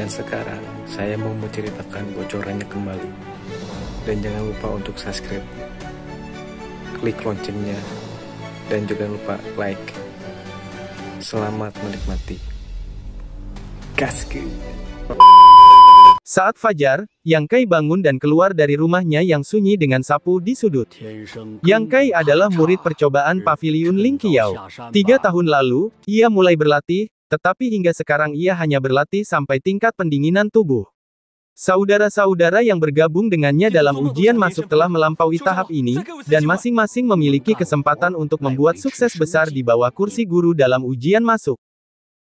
Dan sekarang, saya mau menceritakan bocorannya kembali. Dan jangan lupa untuk subscribe, klik loncengnya, dan juga lupa like. Selamat menikmati. Gaskeun. Saat fajar, Yang Kai bangun dan keluar dari rumahnya yang sunyi dengan sapu di sudut. Yang Kai adalah murid percobaan Paviliun Ling Qiao. 3 tahun lalu, ia mulai berlatih, tetapi hingga sekarang ia hanya berlatih sampai tingkat pendinginan tubuh. Saudara-saudara yang bergabung dengannya dalam ujian masuk telah melampaui tahap ini, dan masing-masing memiliki kesempatan untuk membuat sukses besar di bawah kursi guru dalam ujian masuk.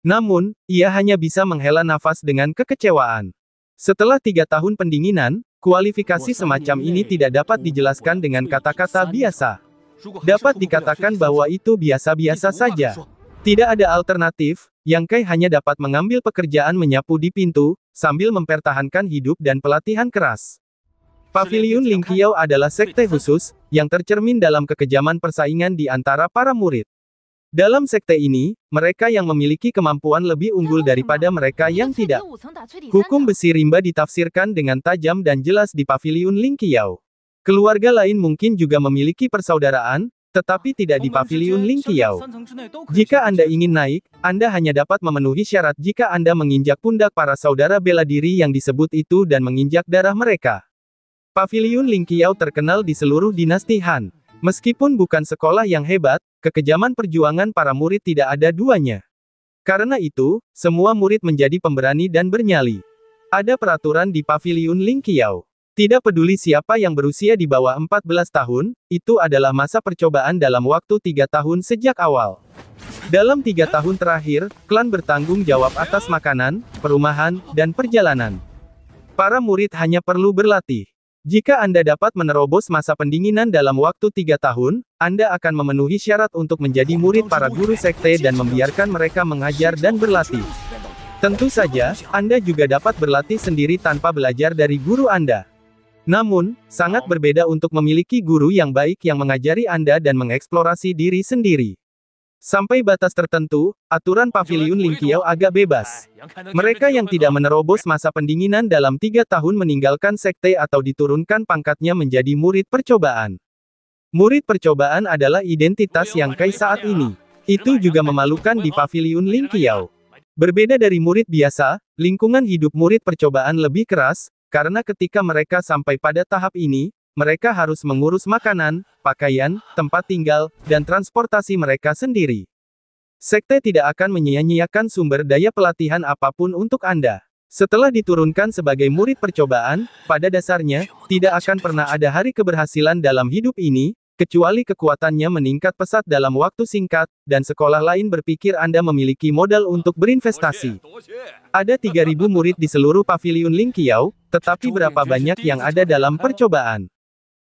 Namun, ia hanya bisa menghela nafas dengan kekecewaan. Setelah 3 tahun pendinginan, kualifikasi semacam ini tidak dapat dijelaskan dengan kata-kata biasa. Dapat dikatakan bahwa itu biasa-biasa saja. Tidak ada alternatif, Yang Kai hanya dapat mengambil pekerjaan menyapu di pintu, sambil mempertahankan hidup dan pelatihan keras. Paviliun Ling Qiao adalah sekte khusus, yang tercermin dalam kekejaman persaingan di antara para murid. Dalam sekte ini, mereka yang memiliki kemampuan lebih unggul daripada mereka yang tidak. Hukum besi rimba ditafsirkan dengan tajam dan jelas di Paviliun Ling Qiao. Keluarga lain mungkin juga memiliki persaudaraan, tetapi tidak di Paviliun Ling Qiao. Jika Anda ingin naik, Anda hanya dapat memenuhi syarat jika Anda menginjak pundak para saudara bela diri yang disebut itu dan menginjak darah mereka. Paviliun Ling Qiao terkenal di seluruh dinasti Han. Meskipun bukan sekolah yang hebat, kekejaman perjuangan para murid tidak ada duanya. Karena itu, semua murid menjadi pemberani dan bernyali. Ada peraturan di Paviliun Ling Qiao. Tidak peduli siapa yang berusia di bawah 14 tahun, itu adalah masa percobaan dalam waktu 3 tahun sejak awal. Dalam 3 tahun terakhir, klan bertanggung jawab atas makanan, perumahan, dan perjalanan. Para murid hanya perlu berlatih. Jika Anda dapat menerobos masa pendinginan dalam waktu 3 tahun, Anda akan memenuhi syarat untuk menjadi murid para guru sekte dan membiarkan mereka mengajar dan berlatih. Tentu saja, Anda juga dapat berlatih sendiri tanpa belajar dari guru Anda. Namun, sangat berbeda untuk memiliki guru yang baik yang mengajari Anda dan mengeksplorasi diri sendiri. Sampai batas tertentu, aturan Paviliun Ling Qiao agak bebas. Mereka yang tidak menerobos masa pendinginan dalam 3 tahun meninggalkan sekte atau diturunkan pangkatnya menjadi murid percobaan. Murid percobaan adalah identitas Yang Kai saat ini. Itu juga memalukan di Paviliun Ling Qiao. Berbeda dari murid biasa, lingkungan hidup murid percobaan lebih keras, karena ketika mereka sampai pada tahap ini, mereka harus mengurus makanan, pakaian, tempat tinggal, dan transportasi mereka sendiri. Sekte tidak akan menyia-nyiakan sumber daya pelatihan apapun untuk Anda. Setelah diturunkan sebagai murid percobaan, pada dasarnya, tidak akan pernah ada hari keberhasilan dalam hidup ini, kecuali kekuatannya meningkat pesat dalam waktu singkat, dan sekolah lain berpikir Anda memiliki modal untuk berinvestasi. Ada 3.000 murid di seluruh Paviliun Ling Qiao, tetapi berapa banyak yang ada dalam percobaan?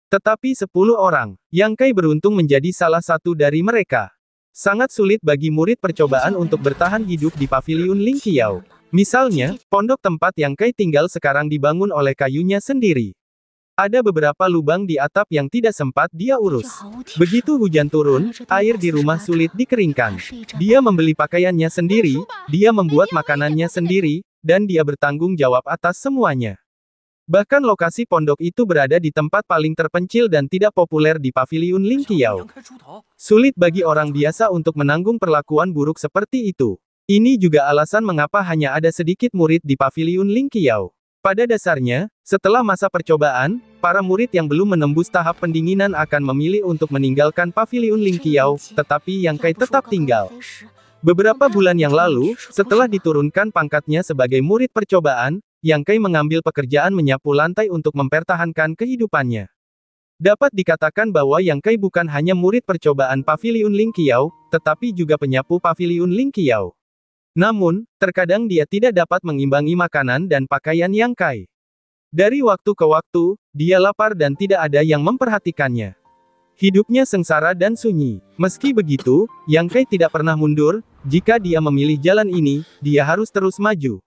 Tetapi 10 orang, Yang Kai beruntung menjadi salah satu dari mereka. Sangat sulit bagi murid percobaan untuk bertahan hidup di Paviliun Ling Qiao. Misalnya, pondok tempat Yang Kai tinggal sekarang dibangun oleh kayunya sendiri. Ada beberapa lubang di atap yang tidak sempat dia urus. Begitu hujan turun, air di rumah sulit dikeringkan. Dia membeli pakaiannya sendiri, dia membuat makanannya sendiri, dan dia bertanggung jawab atas semuanya. Bahkan lokasi pondok itu berada di tempat paling terpencil dan tidak populer di Paviliun Ling Qiao. Sulit bagi orang biasa untuk menanggung perlakuan buruk seperti itu. Ini juga alasan mengapa hanya ada sedikit murid di Paviliun Ling Qiao. Pada dasarnya, setelah masa percobaan, para murid yang belum menembus tahap pendinginan akan memilih untuk meninggalkan Paviliun Ling Qiao, tetapi Yang Kai tetap tinggal. Beberapa bulan yang lalu, setelah diturunkan pangkatnya sebagai murid percobaan, Yang Kai mengambil pekerjaan menyapu lantai untuk mempertahankan kehidupannya. Dapat dikatakan bahwa Yang Kai bukan hanya murid percobaan Paviliun Ling Qiao, tetapi juga penyapu Paviliun Ling Qiao. Namun, terkadang dia tidak dapat mengimbangi makanan dan pakaian Yang Kai. Dari waktu ke waktu, dia lapar dan tidak ada yang memperhatikannya. Hidupnya sengsara dan sunyi. Meski begitu, Yang Kai tidak pernah mundur. Jika dia memilih jalan ini, dia harus terus maju.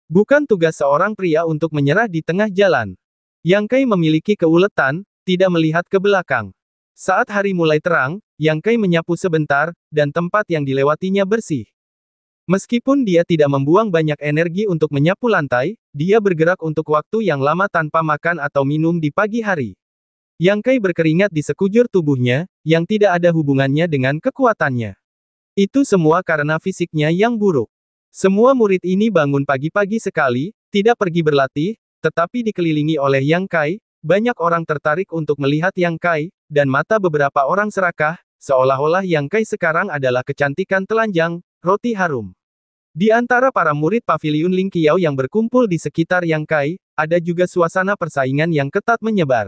Bukan tugas seorang pria untuk menyerah di tengah jalan. Yang Kai memiliki keuletan, tidak melihat ke belakang. Saat hari mulai terang, Yang Kai menyapu sebentar, dan tempat yang dilewatinya bersih. Meskipun dia tidak membuang banyak energi untuk menyapu lantai, dia bergerak untuk waktu yang lama tanpa makan atau minum di pagi hari. Yang Kai berkeringat di sekujur tubuhnya, yang tidak ada hubungannya dengan kekuatannya. Itu semua karena fisiknya yang buruk. Semua murid ini bangun pagi-pagi sekali, tidak pergi berlatih, tetapi dikelilingi oleh Yang Kai. Banyak orang tertarik untuk melihat Yang Kai, dan mata beberapa orang serakah, seolah-olah Yang Kai sekarang adalah kecantikan telanjang, roti harum. Di antara para murid paviliun Ling Qiao yang berkumpul di sekitar Yang Kai, ada juga suasana persaingan yang ketat menyebar.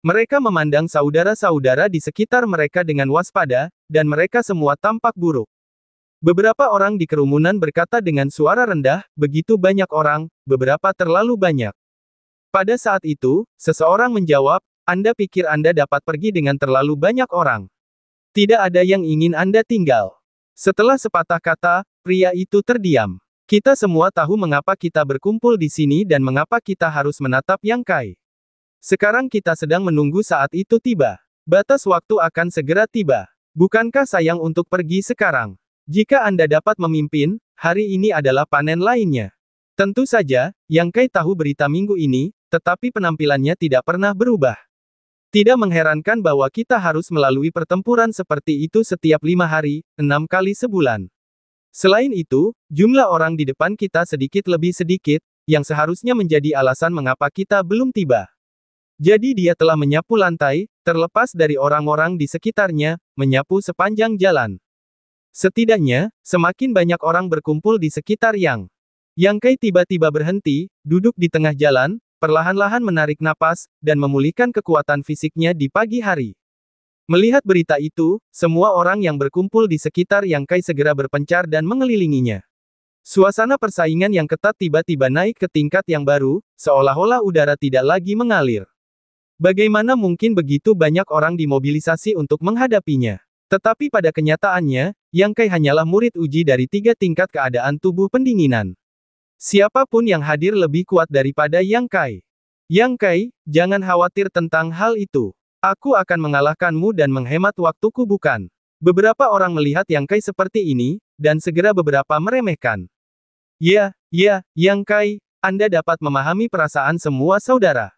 Mereka memandang saudara-saudara di sekitar mereka dengan waspada, dan mereka semua tampak buruk. Beberapa orang di kerumunan berkata dengan suara rendah, begitu banyak orang, beberapa terlalu banyak. Pada saat itu, seseorang menjawab, Anda pikir Anda dapat pergi dengan terlalu banyak orang. Tidak ada yang ingin Anda tinggal. Setelah sepatah kata, pria itu terdiam. Kita semua tahu mengapa kita berkumpul di sini dan mengapa kita harus menatap Yang Kai. Sekarang kita sedang menunggu saat itu tiba. Batas waktu akan segera tiba. Bukankah sayang untuk pergi sekarang? Jika Anda dapat memimpin, hari ini adalah panen lainnya. Tentu saja, Yang Kai tahu berita minggu ini, tetapi penampilannya tidak pernah berubah. Tidak mengherankan bahwa kita harus melalui pertempuran seperti itu setiap 5 hari, 6 kali sebulan. Selain itu, jumlah orang di depan kita sedikit lebih sedikit, yang seharusnya menjadi alasan mengapa kita belum tiba. Jadi dia telah menyapu lantai, terlepas dari orang-orang di sekitarnya, menyapu sepanjang jalan. Setidaknya, semakin banyak orang berkumpul di sekitar Yang Kai tiba-tiba berhenti, duduk di tengah jalan, perlahan-lahan menarik napas, dan memulihkan kekuatan fisiknya di pagi hari. Melihat berita itu, semua orang yang berkumpul di sekitar Yang Kai segera berpencar dan mengelilinginya. Suasana persaingan yang ketat tiba-tiba naik ke tingkat yang baru, seolah-olah udara tidak lagi mengalir. Bagaimana mungkin begitu banyak orang dimobilisasi untuk menghadapinya? Tetapi pada kenyataannya, Yang Kai hanyalah murid uji dari 3 tingkat keadaan tubuh pendinginan. Siapapun yang hadir lebih kuat daripada Yang Kai. Yang Kai, jangan khawatir tentang hal itu. Aku akan mengalahkanmu dan menghemat waktuku bukan. Beberapa orang melihat Yang Kai seperti ini, dan segera beberapa meremehkan. Ya, Yang Kai, Anda dapat memahami perasaan semua saudara.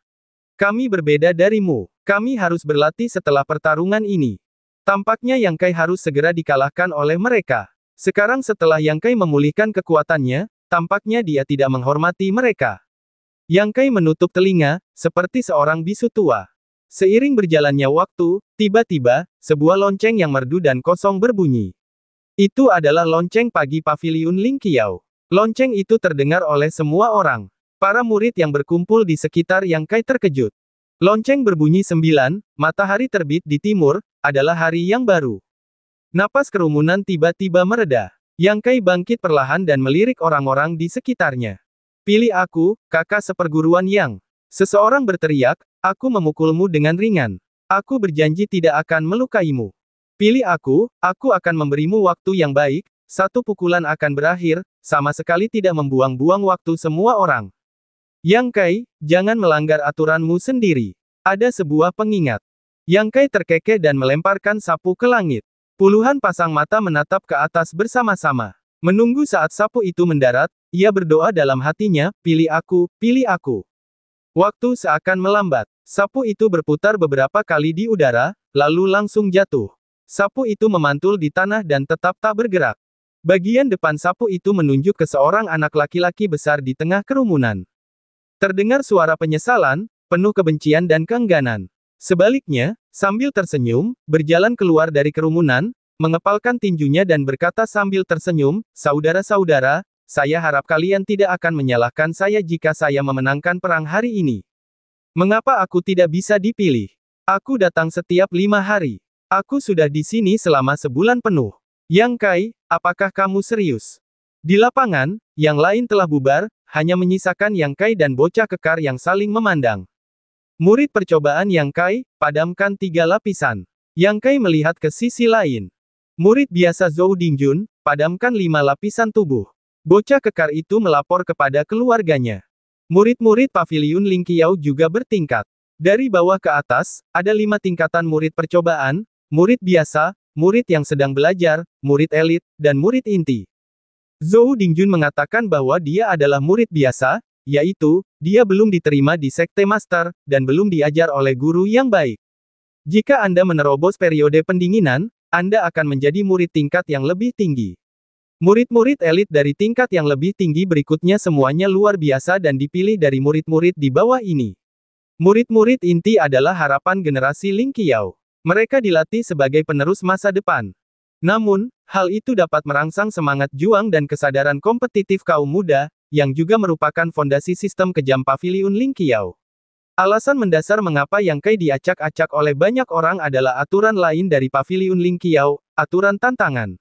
Kami berbeda darimu. Kami harus berlatih setelah pertarungan ini. Tampaknya Yang Kai harus segera dikalahkan oleh mereka. Sekarang setelah Yang Kai memulihkan kekuatannya, tampaknya dia tidak menghormati mereka. Yang Kai menutup telinga, seperti seorang bisu tua. Seiring berjalannya waktu, tiba-tiba, sebuah lonceng yang merdu dan kosong berbunyi. Itu adalah lonceng pagi paviliun Ling Qiao. Lonceng itu terdengar oleh semua orang. Para murid yang berkumpul di sekitar Yang Kai terkejut. Lonceng berbunyi 9, matahari terbit di timur, adalah hari yang baru. Napas kerumunan tiba-tiba mereda. Yang Kai bangkit perlahan dan melirik orang-orang di sekitarnya. Pilih aku, kakak seperguruan Yang. Seseorang berteriak, aku memukulmu dengan ringan. Aku berjanji tidak akan melukaimu. Pilih aku akan memberimu waktu yang baik, 1 pukulan akan berakhir, sama sekali tidak membuang-buang waktu semua orang. Yang Kai, jangan melanggar aturanmu sendiri. Ada sebuah pengingat. Yang Kai terkekeh dan melemparkan sapu ke langit. Puluhan pasang mata menatap ke atas bersama-sama. Menunggu saat sapu itu mendarat, ia berdoa dalam hatinya, pilih aku, pilih aku. Waktu seakan melambat. Sapu itu berputar beberapa kali di udara, lalu langsung jatuh. Sapu itu memantul di tanah dan tetap tak bergerak. Bagian depan sapu itu menunjuk ke seorang anak laki-laki besar di tengah kerumunan. Terdengar suara penyesalan, penuh kebencian dan keengganan. Sebaliknya, sambil tersenyum, berjalan keluar dari kerumunan, mengepalkan tinjunya dan berkata sambil tersenyum, saudara-saudara, saya harap kalian tidak akan menyalahkan saya jika saya memenangkan perang hari ini. Mengapa aku tidak bisa dipilih? Aku datang setiap 5 hari. Aku sudah di sini selama sebulan penuh. Yang Kai, apakah kamu serius? Di lapangan, yang lain telah bubar, hanya menyisakan Yang Kai dan bocah kekar yang saling memandang. Murid percobaan Yang Kai, padamkan 3 lapisan. Yang Kai melihat ke sisi lain. Murid biasa Zhou Dingjun, padamkan 5 lapisan tubuh. Bocah kekar itu melapor kepada keluarganya. Murid-murid paviliun Ling Qiao juga bertingkat. Dari bawah ke atas, ada 5 tingkatan murid percobaan, murid biasa, murid yang sedang belajar, murid elit, dan murid inti. Zhou Dingjun mengatakan bahwa dia adalah murid biasa, yaitu, dia belum diterima di Sekte Master, dan belum diajar oleh guru yang baik. Jika Anda menerobos periode pendinginan, Anda akan menjadi murid tingkat yang lebih tinggi. Murid-murid elit dari tingkat yang lebih tinggi berikutnya semuanya luar biasa dan dipilih dari murid-murid di bawah ini. Murid-murid inti adalah harapan generasi Ling Qiao. Mereka dilatih sebagai penerus masa depan. Namun, hal itu dapat merangsang semangat juang dan kesadaran kompetitif kaum muda, yang juga merupakan fondasi sistem kejam Paviliun Ling Qiao. Alasan mendasar mengapa Yang Kai diacak-acak oleh banyak orang adalah aturan lain dari Paviliun Ling Qiao, aturan tantangan.